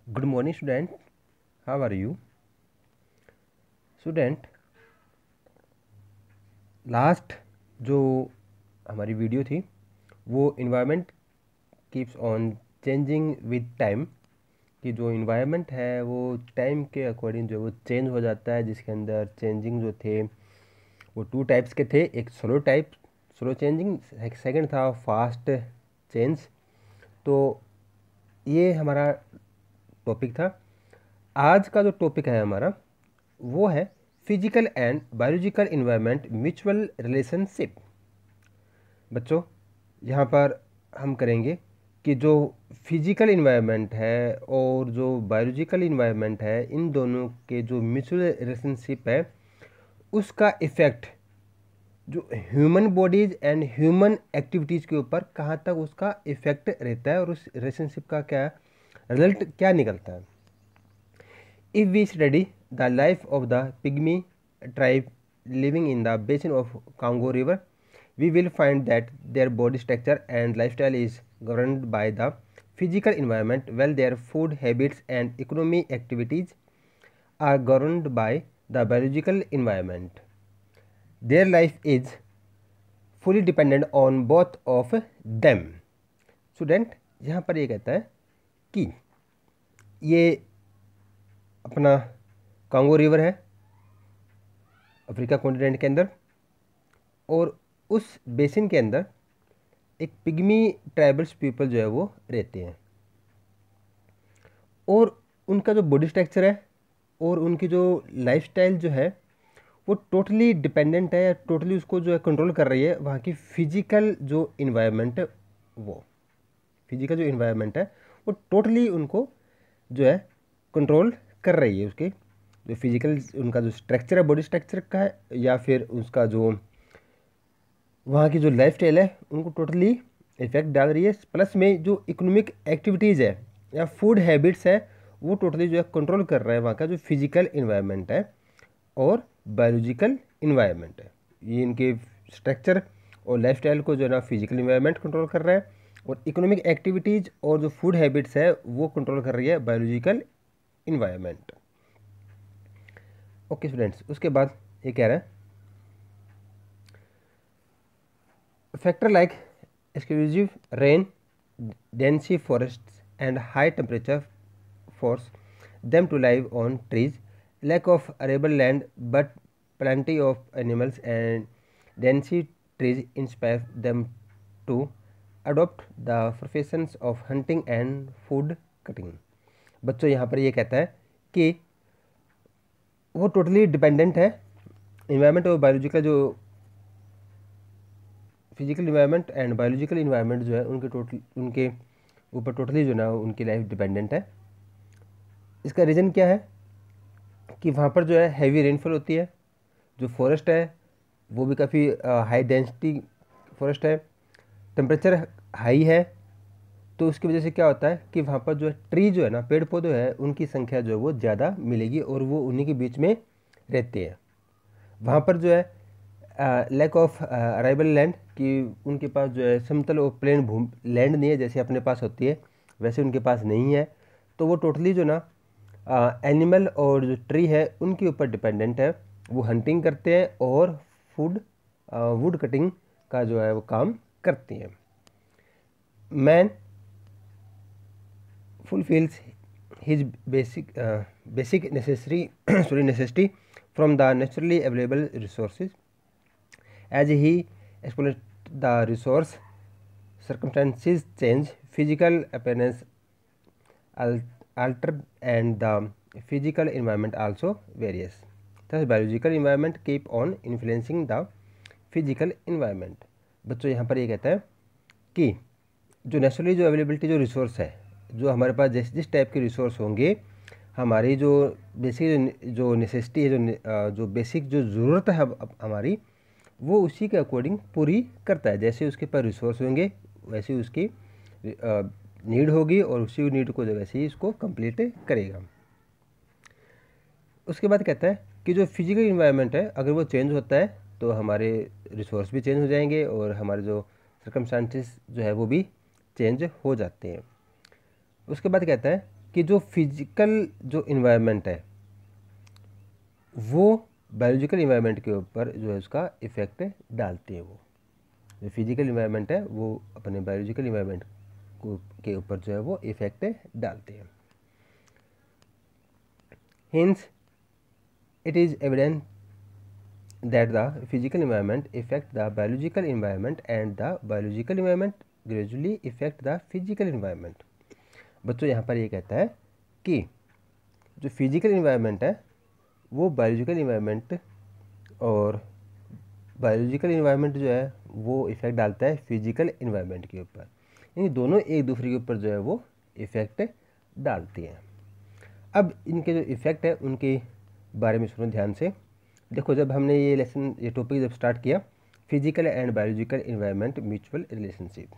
Good morning, student. How are you? Student, last जो हमारी video थी वो environment keeps on changing with time, कि जो इन्वायरमेंट है वो टाइम के अकॉर्डिंग जो वो चेंज हो जाता है, जिसके अंदर चेंजिंग जो थे वो टू टाइप्स के थे। एक स्लो चेंजिंग, एक सेकंड था फास्ट चेंज। तो ये हमारा टॉपिक था। आज का जो टॉपिक है हमारा वो है physical and biological environment mutual relationship. बच्चों, यहाँ पर हम करेंगे कि जो फिजिकल इन्वायरमेंट है और जो बायोलॉजिकल इन्वायरमेंट है, इन दोनों के जो म्यूचुअल रिलेशनशिप है उसका इफ़ेक्ट जो human bodies and human activities के ऊपर कहाँ तक उसका इफ़ेक्ट रहता है और उस रिलेशनशिप का क्या रिजल्ट क्या निकलता है। If we study the life of the pygmy tribe living in the basin of Congo River, we will find that their body structure and lifestyle is governed by the physical environment, while their food habits and economic activities are governed by the biological environment. Their life is fully dependent on both of them. Student, यहाँ पर ये कहता है कि ये अपना Congo river है Africa continent के अंदर, और उस बेसिन के अंदर एक पिग्मी ट्राइबल्स पीपल जो है वो रहते हैं, और उनका जो बॉडी स्ट्रक्चर है और उनकी जो लाइफस्टाइल जो है वो टोटली डिपेंडेंट है, या टोटली उसको जो है कंट्रोल कर रही है वहाँ की फिजिकल जो इन्वायरमेंट है। वो फिजिकल जो इन्वायरमेंट है वो टोटली उनको जो है कंट्रोल कर रही है। उसके जो फिजिकल उनका जो स्ट्रक्चर है बॉडी स्ट्रक्चर का है, या फिर उसका जो वहाँ की जो लाइफ स्टाइल है उनको टोटली इफेक्ट डाल रही है। प्लस में जो इकोनॉमिक एक्टिविटीज़ है या फूड हैबिट्स है वो टोटली जो है कंट्रोल कर रहा है वहाँ का जो फिजिकल इन्वायरमेंट है और बायोलॉजिकल इन्वायरमेंट है। ये इनके स्ट्रक्चर और लाइफ स्टाइल को जो है ना फिजिकल इन्वायरमेंट कंट्रोल कर रहा है, और इकोनॉमिक एक्टिविटीज़ और जो फूड हैबिट्स है वो कंट्रोल कर रही है बायोलॉजिकल इन्वायरमेंट। ओके स्टूडेंट्स, उसके बाद ये कह रहा है factor like exclusive rain, dense forests and high temperature force them to live on trees, lack of arable land but plenty of animals and density trees inspire them to adopt the professions of hunting and food cutting। बच्चों, यहाँ पर ये कहता है कि वो totally dependent है environment और बायोलॉजिकल जो physical environment and biological environment जो है उनके ऊपर टोटली जो ना उनकी लाइफ डिपेंडेंट है। इसका रीज़न क्या है कि वहाँ पर जो है हैवी रेनफॉल होती है, जो फॉरेस्ट है वो भी काफ़ी हाई डेंसिटी फॉरेस्ट है, टेम्परेचर हाई है, तो उसकी वजह से क्या होता है कि वहाँ पर जो है ट्री जो है ना पेड़ पौधे है उनकी संख्या जो है वो ज़्यादा मिलेगी और वो उन्हीं के बीच में रहते हैं। वहाँ पर जो है लैक ऑफ अराइबल लैंड, कि उनके पास जो है समतल और प्लेन लैंड नहीं है, जैसे अपने पास होती है वैसे उनके पास नहीं है। तो वो टोटली जो ना एनिमल और जो ट्री है उनके ऊपर डिपेंडेंट है। वो हंटिंग करते हैं और वुड कटिंग का जो है वो काम करती हैं। Man fulfills his basic necessity from the naturally available resources as he exploit the resource circumstances change, physical appearance alter and the physical environment also varies. Thus biological environment keep on influencing the physical environment। बच्चों, यहाँ पर ये कहता है कि जो naturally जो availability जो रिसोर्स है, जो हमारे पास जिस टाइप के रिसोर्स होंगे, हमारी जो बेसिक जो नेसेसिटी है, जो बेसिक जो ज़रूरत है हमारी, वो उसी के अकॉर्डिंग पूरी करता है। जैसे उसके पास रिसोर्स होंगे वैसे उसकी नीड होगी और उसी नीड को जो वैसे ही इसको कंप्लीट करेगा। उसके बाद कहता है कि जो फिजिकल इन्वायरमेंट है अगर वो चेंज होता है तो हमारे रिसोर्स भी चेंज हो जाएंगे और हमारे जो सर्कमस्टांसेस जो है वो भी चेंज हो जाते हैं। उसके बाद कहता है कि जो फिजिकल जो इन्वायरमेंट है वो बायोलॉजिकल इन्वायरमेंट के ऊपर जो है उसका इफ़ेक्ट डालती है। वो जो फिजिकल इन्वायरमेंट है वो अपने बायोलॉजिकल इन्वायरमेंट के ऊपर जो है वो इफ़ेक्ट डालती है। Hints it is evident that the physical environment affect the biological environment and the biological environment gradually affect the physical environment। बच्चों यहाँ पर ये कहता है कि जो फिजिकल इन्वायरमेंट है वो बायोलॉजिकल इन्वायरमेंट और बायोलॉजिकल इन्वायरमेंट जो है वो इफ़ेक्ट डालता है फिजिकल इन्वायरमेंट के ऊपर, यानी दोनों एक दूसरे के ऊपर जो है वो इफ़ेक्ट डालती हैं। अब इनके जो इफ़ेक्ट है उनके बारे में सुनो ध्यान से। देखो, जब हमने ये टॉपिक जब स्टार्ट किया, physical and biological environment mutual relationship,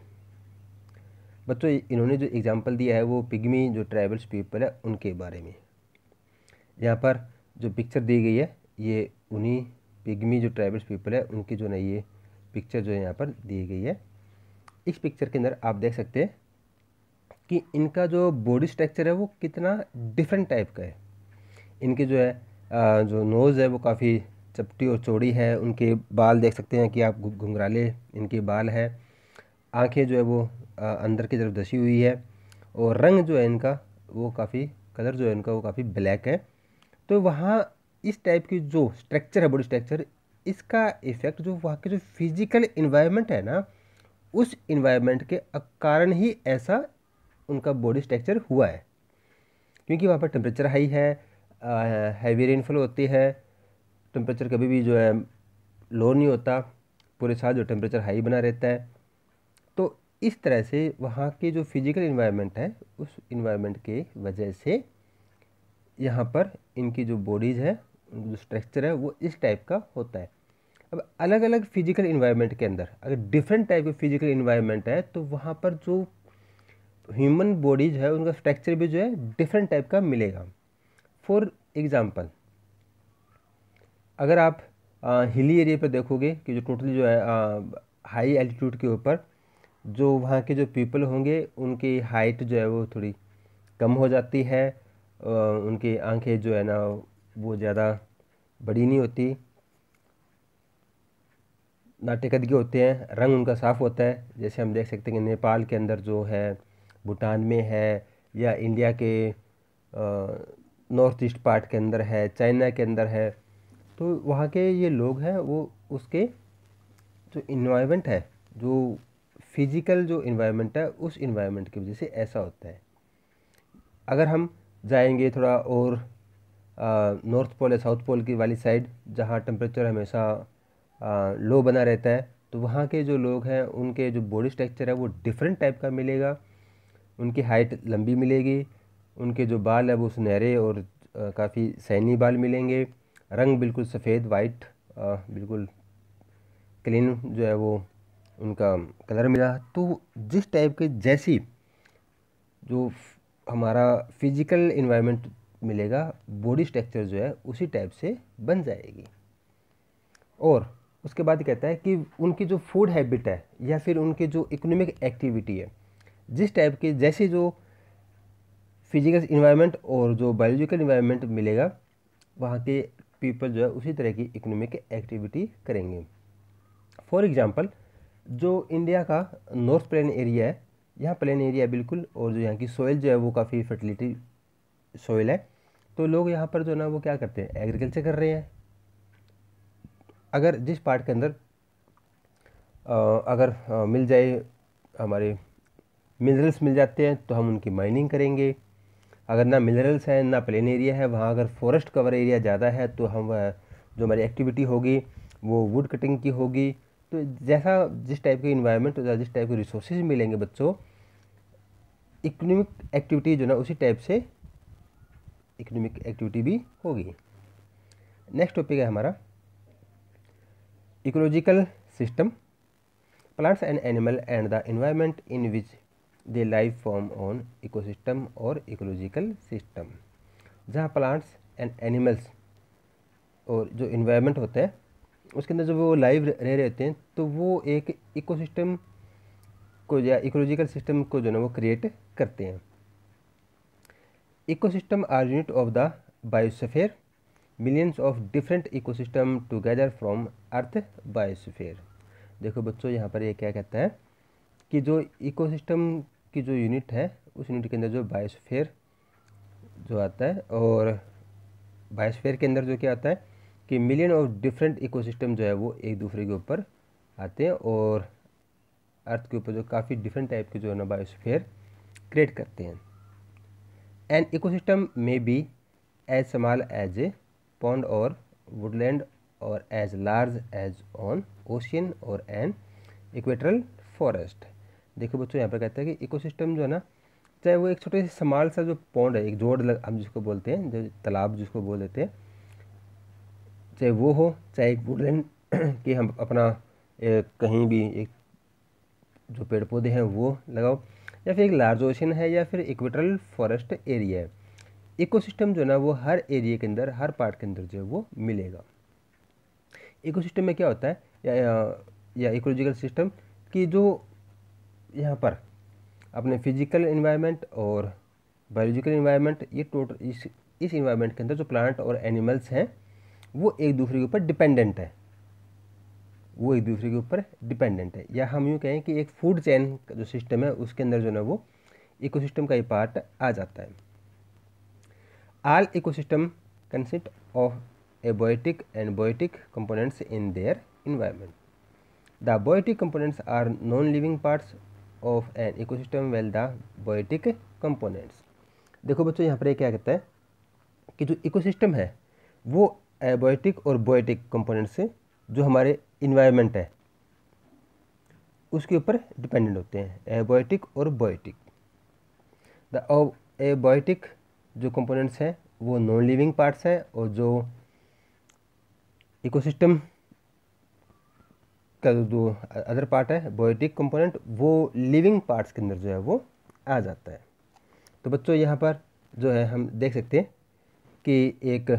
बच्चों इन्होंने जो एग्जांपल दिया है वो पिग्मी जो ट्राइबल्स पीपल है उनके बारे में। यहाँ पर जो पिक्चर दी गई है ये उन्हीं पिग्मी जो ट्राइबल्स पीपल है उनकी जो ना ये पिक्चर जो है यहाँ पर दी गई है। इस पिक्चर के अंदर आप देख सकते हैं कि इनका जो बॉडी स्ट्रक्चर है वो कितना डिफरेंट टाइप का है। इनके जो है जो नोज़ है वो काफ़ी चपटी और चौड़ी है। उनके बाल देख सकते हैं कि आप घुंघराले इनके बाल है। आंखें जो है वो अंदर की तरफ धसी हुई है और रंग जो है इनका वो काफ़ी कलर जो है इनका वो काफ़ी ब्लैक है। तो वहाँ इस टाइप की जो स्ट्रक्चर है बॉडी स्ट्रक्चर, इसका इफ़ेक्ट जो वहाँ के जो फिजिकल इन्वायरमेंट है ना उस इन्वायरमेंट के कारण ही ऐसा उनका बॉडी स्ट्रक्चर हुआ है, क्योंकि वहाँ पर टेम्परेचर हाई है, हैवी रेनफॉल होती है, टेम्परेचर कभी भी जो है लो नहीं होता, पूरे साल जो टेम्परेचर हाई बना रहता है। तो इस तरह से वहाँ के जो फिजिकल इन्वायरमेंट है उस इन्वायरमेंट के वजह से यहाँ पर इनकी जो बॉडीज़ है जो स्ट्रक्चर है वो इस टाइप का होता है। अब अलग अलग फिजिकल इन्वायरमेंट के अंदर अगर डिफरेंट टाइप के फिजिकल इन्वायरमेंट है तो वहाँ पर जो ह्यूमन बॉडीज़ है उनका स्ट्रक्चर भी जो है डिफरेंट टाइप का मिलेगा। फॉर एग्ज़ाम्पल, अगर आप हिली एरिया पर देखोगे कि जो टोटली जो है हाई एल्टीट्यूड के ऊपर जो वहाँ के जो पीपल होंगे उनकी हाइट जो है वो थोड़ी कम हो जाती है, उनकी आंखें जो है ना वो ज़्यादा बड़ी नहीं होती, नाटे कद के होते हैं, रंग उनका साफ़ होता है। जैसे हम देख सकते हैं कि नेपाल के अंदर जो है, भूटान में है, या इंडिया के नॉर्थ ईस्ट पार्ट के अंदर है, चाइना के अंदर है, तो वहाँ के ये लोग हैं वो उसके जो इन्वायरमेंट है जो फिजिकल जो इन्वायरमेंट है उस इन्वायरमेंट की वजह से ऐसा होता है। अगर हम जाएंगे थोड़ा और नॉर्थ पोल या साउथ पोल की वाली साइड जहाँ टेम्परेचर हमेशा लो बना रहता है, तो वहाँ के जो लोग हैं उनके जो बॉडी स्ट्रक्चर है वो डिफरेंट टाइप का मिलेगा। उनकी हाइट लंबी मिलेगी, उनके जो बाल है वो सुनहरे और काफ़ी सैनी बाल मिलेंगे, रंग बिल्कुल सफ़ेद वाइट बिल्कुल क्लीन जो है वो उनका कलर मिला। तो जिस टाइप के जैसी जो हमारा फिजिकल इन्वायरमेंट मिलेगा बॉडी स्ट्रक्चर जो है उसी टाइप से बन जाएगी। और उसके बाद कहता है कि उनकी जो फूड हैबिट है या फिर उनके जो इकोनॉमिक एक्टिविटी है, जिस टाइप के जैसे जो फिजिकल इन्वायरमेंट और जो बायोलॉजिकल इन्वायरमेंट मिलेगा वहाँ के पीपल जो है उसी तरह की इकोनॉमिक एक्टिविटी करेंगे। फॉर एग्जांपल, जो इंडिया का नॉर्थ प्लेन एरिया है, यहाँ प्लेन एरिया बिल्कुल, और जो यहाँ की सॉइल जो है वो काफ़ी फर्टिलिटी सॉइल है, तो लोग यहाँ पर जो ना वो क्या करते हैं, एग्रीकल्चर कर रहे हैं। अगर जिस पार्ट के अंदर अगर मिल जाए हमारे मिनरल्स मिल जाते हैं तो हम उनकी माइनिंग करेंगे। अगर ना मिनरल्स हैं ना प्लेन एरिया है, वहाँ अगर फॉरेस्ट कवर एरिया ज़्यादा है तो हम जो हमारी एक्टिविटी होगी वो वुड कटिंग की होगी। तो जैसा जिस टाइप के इन्वायरमेंट जिस टाइप के रिसोर्सेज मिलेंगे बच्चों, इकोनॉमिक एक्टिविटी जो ना उसी टाइप से इकोनॉमिक एक्टिविटी भी होगी। नेक्स्ट टॉपिक है हमारा ecological system, plants and animal and the environment in which they live form on ecosystem और इकोलॉजिकल सिस्टम। जहाँ प्लांट्स एंड एनिमल्स और जो इन्वायरमेंट होता है उसके अंदर जब वो लाइव रह रहे होते हैं तो वो एक इकोसिस्टम को या इकोलॉजिकल सिस्टम को जो है वो क्रिएट करते हैं। Ecosystem are unit of the biosphere, millions of different ecosystem together from earth biosphere. देखो बच्चों, यहाँ पर ये क्या कहता है कि जो इकोसिस्टम की जो यूनिट है, उस यूनिट के अंदर जो बायोस्फीयर जो आता है, और बायोस्फीयर के अंदर जो क्या आता है कि मिलियन ऑफ डिफरेंट इकोसिस्टम जो है वो एक दूसरे के ऊपर आते हैं, और अर्थ के ऊपर जो काफ़ी डिफरेंट टाइप के जो है ना बायोस्फीयर क्रिएट करते हैं। An ecosystem may be as small as a pond or woodland or as large as on ocean or an equatorial forest. देखो बच्चों, यहाँ पर कहता है कि इकोसिस्टम जो है ना, चाहे वो एक छोटे से स्मॉल सा जो पॉन्ड है, एक हम जिसको बोलते हैं, जो तालाब जिसको बोल देते हैं, चाहे वो हो, चाहे एक वुडलैंड कि हम अपना कहीं भी एक जो पेड़ पौधे हैं वो लगाओ, या फिर एक लार्ज ओशन है, या फिर इक्वेटरल फॉरेस्ट एरिया है। इकोसिस्टम जो है ना वो हर एरिया के अंदर, हर पार्ट के अंदर जो है वो मिलेगा। इकोसिस्टम में क्या होता है, या इकोलॉजिकल सिस्टम की जो यहाँ पर अपने फिजिकल इन्वायरमेंट और बायोलॉजिकल इन्वायरमेंट, ये टोटल इस इन्वायरमेंट के अंदर जो प्लांट और एनिमल्स हैं वो एक दूसरे के ऊपर डिपेंडेंट है, वो एक दूसरे के ऊपर डिपेंडेंट है। या हम यूँ कहें कि एक फूड चेन का जो सिस्टम है उसके अंदर जो है वो इकोसिस्टम का ही पार्ट आ जाता है। All ecosystem consist of abiotic and biotic components in their environment. The biotic components are non-living parts of an ecosystem, while the biotic components, देखो बच्चों यहाँ पर क्या कहता है कि जो इकोसिस्टम है वो एबायोटिक और बायोटिक कंपोनेंट से जो हमारे इन्वायरमेंट है उसके ऊपर डिपेंडेंट होते हैं, एबायोटिक और बायोटिक। द एबायोटिक जो कंपोनेंट्स हैं वो नॉन लिविंग पार्ट्स हैं, और जो इकोसिस्टम का जो अदर पार्ट है बायोटिक कंपोनेंट, वो लिविंग पार्ट्स के अंदर जो है वो आ जाता है। तो बच्चों यहाँ पर जो है हम देख सकते हैं कि एक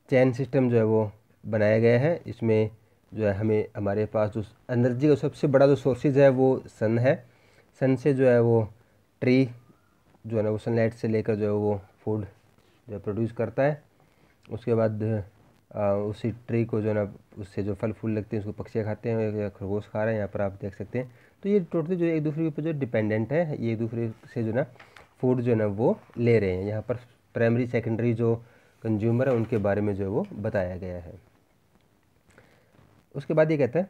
चैन सिस्टम जो है वो बनाया गया है। इसमें जो है हमें हमारे पास जो एनर्जी का सबसे बड़ा जो सोर्सेज है वो सन है। सन से जो है वो ट्री जो है ना वो सनलाइट से लेकर जो है वो फूड जो प्रोड्यूस करता है। उसके बाद उसी ट्री को जो है ना उससे जो फल फूल लगते हैं उसको पक्षी खाते हैं या खरगोश खा रहे हैं, यहाँ पर आप देख सकते हैं। तो ये टोटली जो एक दूसरे के ऊपर जो डिपेंडेंट है, ये एक दूसरे से जो ना फूड जो है ना वो ले रहे हैं। यहाँ पर प्राइमरी सेकेंडरी जो कंज्यूमर है उनके बारे में जो है वो बताया गया है। उसके बाद ये कहता है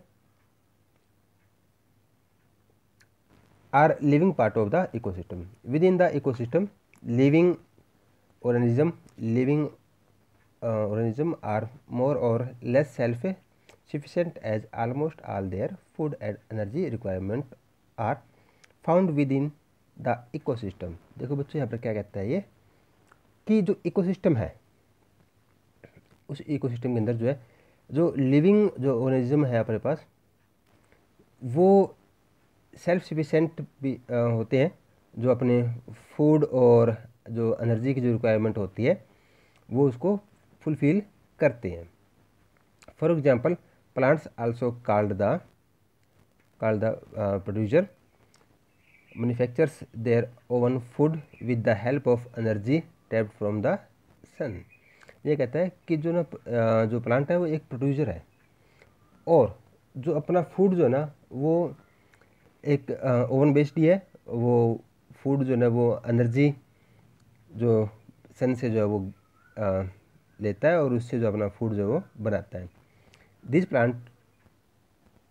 are living part of the ecosystem. Within the ecosystem living organism are more or less self-sufficient, as almost all their food and energy requirement are found within the ecosystem। देखो बच्चों यहाँ पर क्या कहता है ये कि जो इकोसिस्टम है उस इकोसिस्टम के अंदर जो है जो लिविंग जो ऑर्गेनिज्म है अपने पास वो सेल्फ सफिशिएंट भी होते हैं, जो अपने फूड और जो एनर्जी की जो रिक्वायरमेंट होती है वो उसको फुलफिल करते हैं। For example plants also called the producer manufactures their own food with the help of energy tapped from the sun. ये कहता है कि जो ना जो प्लांट है वो एक प्रोड्यूसर है, और जो अपना फूड जो है ना वो एक ओवन बेस्ड ही है। वो फूड जो है ना वो एनर्जी जो सन से जो है वो लेता है और उससे जो अपना फूड जो वो बनाता है। This plant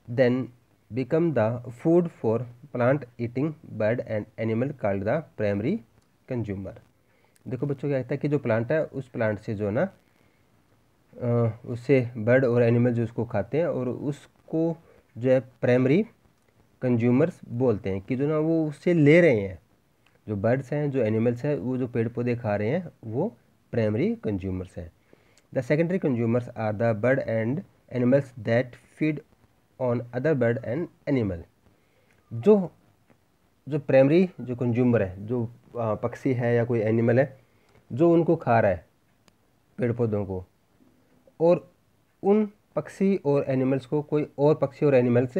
then become the food for plant eating bird and animal called the primary consumer. देखो बच्चों क्या कहता है कि जो प्लांट है उस प्लांट से जो है ना उससे बर्ड और एनिमल जो उसको खाते हैं और उसको जो है प्राइमरी कंज्यूमर्स बोलते हैं, कि जो ना वो उससे ले रहे हैं। जो बर्ड्स हैं जो एनिमल्स हैं वो जो पेड़ पौधे खा रहे हैं वो प्राइमरी कंज्यूमर्स हैं। The secondary consumers are the bird and animals that feed on other bird and animal. जो प्राइमरी जो कंज्यूमर है, जो पक्षी है या कोई एनिमल है जो उनको खा रहा है पेड़ पौधों को, और उन पक्षी और एनिमल्स को कोई और पक्षी और एनिमल्स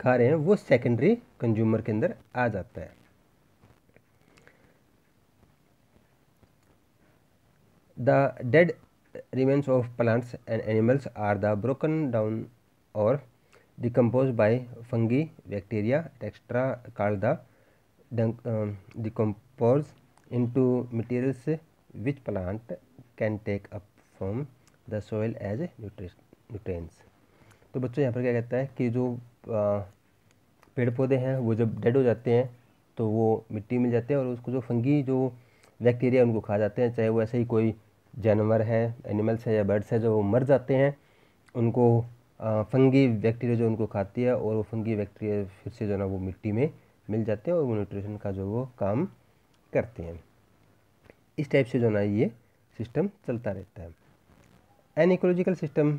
खा रहे हैं, वो सेकेंडरी कंज्यूमर के अंदर आ जाता है। The dead remains of plants and animals are the broken down or decomposed by fungi, bacteria, etc. called the decompose into materials which plant can take up from the soil as nutrients. तो बच्चों यहाँ पर क्या कहता है कि जो पेड़ पौधे हैं वो जब डेड हो जाते हैं तो वो मिट्टी मिल जाते हैं और उसको जो फंगी जो बैक्टीरिया उनको खा जाते हैं, चाहे वो ऐसे ही कोई जानवर है, एनिमल्स है या बर्ड्स है, जो वो मर जाते हैं उनको फंगी बैक्टीरिया जो उनको खाती है और वो फंगी बैक्टीरिया फिर से जो है ना वो मिट्टी में मिल जाते हैं और वो न्यूट्रिशन का जो वो काम करते हैं। इस टाइप से जो ना ये सिस्टम चलता रहता है। An ecological system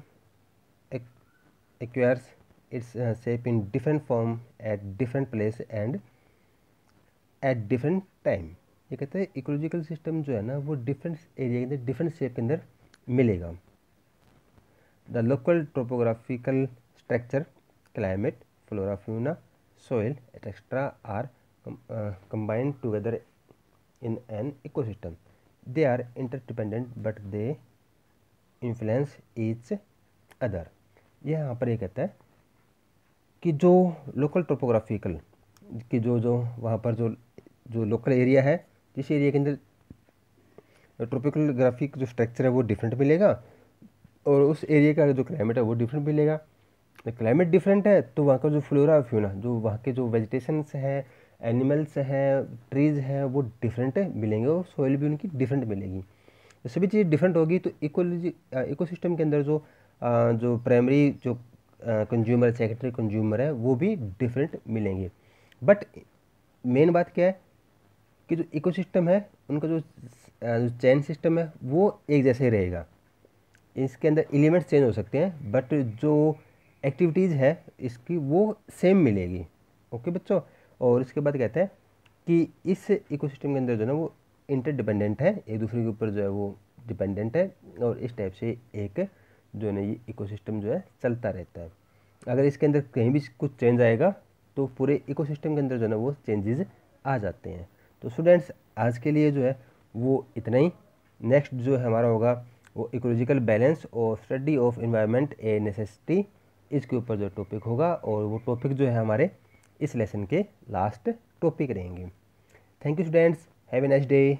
acquires its shape in different form at different place and at different time। ये कहते हैं इकोलॉजिकल सिस्टम जो है ना वो डिफरेंट एरिया के अंदर डिफरेंट शेप के अंदर मिलेगा। The local topographical structure, climate, flora, fauna, soil etcetera are combined together in an ecosystem. They are interdependent but they influence each other। ये यहाँ पर ये कहता है कि जो लोकल टोपोग्राफिकल कि जो वहाँ पर जो लोकल एरिया है, जिस एरिया के अंदर ट्रोपिकल ग्राफिक जो स्ट्रक्चर है वो डिफरेंट मिलेगा और उस एरिया का जो क्लाइमेट है वो डिफरेंट मिलेगा। क्लाइमेट डिफरेंट है तो वहाँ का जो फ्लोरा फ्यूना, जो वहाँ के जो वेजिटेशंस है, एनिमल्स हैं, ट्रीज़ हैं, वो डिफरेंट मिलेंगे और सॉइल भी उनकी डिफरेंट मिलेगी। तो सभी चीज़ डिफरेंट होगी तो इकोसिस्टम के अंदर जो प्राइमरी जो कंज्यूमर, सेकेंडरी कंज्यूमर है वो भी डिफरेंट मिलेंगे। बट मेन बात क्या है कि जो इकोसिस्टम है उनका जो चेन सिस्टम है वो एक जैसे ही रहेगा। इसके अंदर एलिमेंट्स चेंज हो सकते हैं बट जो एक्टिविटीज़ है इसकी वो सेम मिलेगी। ओके बच्चों, और इसके बाद कहते हैं कि इस इकोसिस्टम के अंदर जो है ना वो इंटरडिपेंडेंट है, एक दूसरे के ऊपर जो है वो डिपेंडेंट है और इस टाइप से एक जो है ना ये इकोसिस्टम जो है चलता रहता है। अगर इसके अंदर कहीं भी कुछ चेंज आएगा तो पूरे इकोसिस्टम के अंदर जो है ना वो चेंजेस आ जाते हैं। तो स्टूडेंट्स आज के लिए जो है वो इतना ही। नेक्स्ट जो है हमारा होगा वो इकोलॉजिकल बैलेंस और study of environment A necessity, इसके ऊपर जो टॉपिक होगा और वो टॉपिक जो है हमारे इस लेसन के लास्ट टॉपिक रहेंगे। Thank you students, have a nice day.